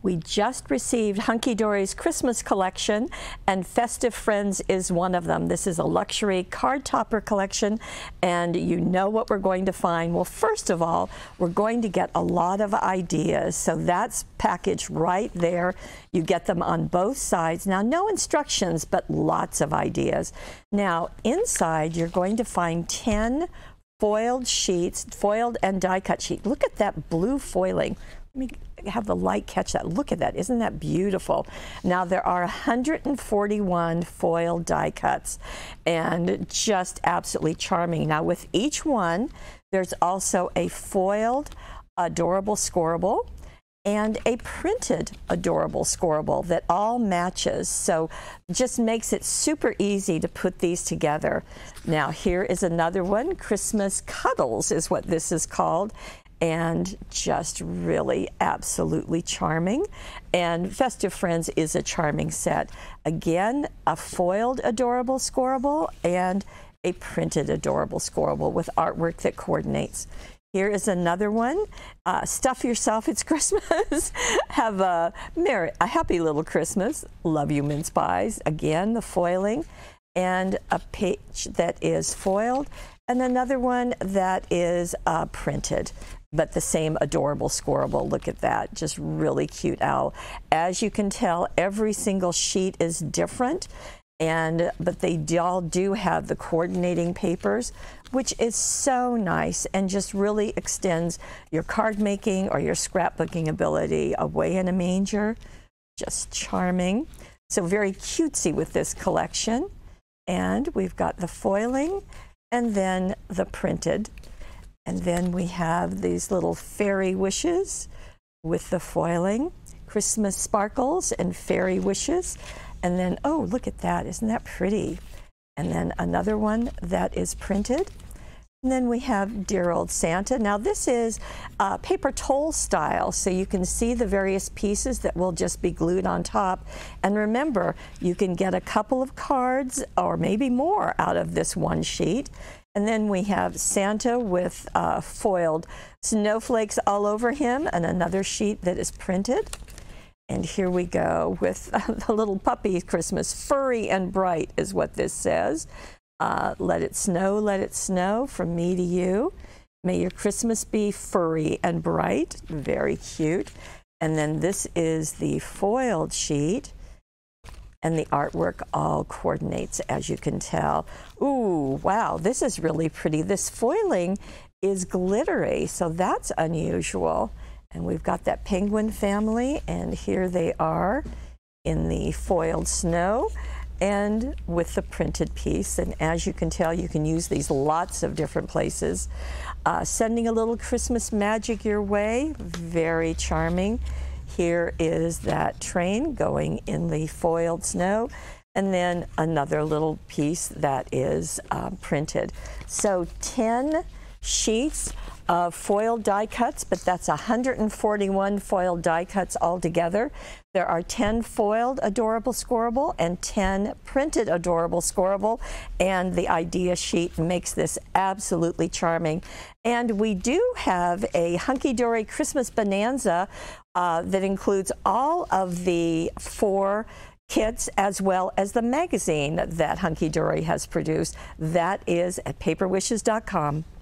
We just received Hunkydory's Christmas collection, and Festive Friends is one of them. This is a luxury card topper collection, and you know what we're going to find. Well, first of all, we're going to get a lot of ideas, so that's packaged right there. You get them on both sides. Now, no instructions, but lots of ideas. Now, inside, you're going to find 10 foiled sheets, foiled and die-cut sheet. Look at that blue foiling. Let me have the light catch that. Look at that. Isn't that beautiful? Now, there are 141 foiled die cuts, and just absolutely charming. Now, with each one, there's also a foiled adorable scorable and a printed adorable scorable that all matches, so just makes it super easy to put these together. Now, here is another one. Christmas Cuddles is what this is called, and just really absolutely charming. And Festive Friends is a charming set. Again, a foiled adorable scorable and a printed adorable scorable with artwork that coordinates. Here is another one. Stuff yourself, it's Christmas. Have a happy little Christmas. Love you, mince pies. Again, the foiling, and a page that is foiled, and another one that is printed, but the same adorable scorable. Look at that, just really cute owl. As you can tell, every single sheet is different, but they all do have the coordinating papers, which is so nice and just really extends your card making or your scrapbooking ability. Away in a manger, just charming. So very cutesy with this collection. And we've got the foiling and then the printed. And then we have these little fairy wishes with the foiling, Christmas sparkles and fairy wishes. And then, oh, look at that. Isn't that pretty? And then another one that is printed. And then we have Dear Old Santa. Now, this is paper toll style, so you can see the various pieces that will just be glued on top. And remember, you can get a couple of cards or maybe more out of this one sheet. And then we have Santa with foiled snowflakes all over him, and another sheet that is printed. And here we go with the little puppy Christmas. Furry and bright is what this says. Let it snow from me to you. May your Christmas be furry and bright. Very cute. And then this is the foiled sheet. And the artwork all coordinates, as you can tell. Ooh, wow, this is really pretty. This foiling is glittery, so that's unusual. And we've got that penguin family, and here they are in the foiled snow and with the printed piece. And as you can tell, you can use these lots of different places. Sending a little Christmas magic your way, very charming. Here is that train going in the foiled snow, and then another little piece that is printed. So 10 sheets of foiled die cuts, but that's 141 foiled die cuts altogether. There are 10 foiled adorable scorable and 10 printed adorable scorable, and the idea sheet makes this absolutely charming. And we do have a Hunkydory Christmas Bonanza that includes all of the 4 kits as well as the magazine that Hunkydory has produced. That is at paperwishes.com.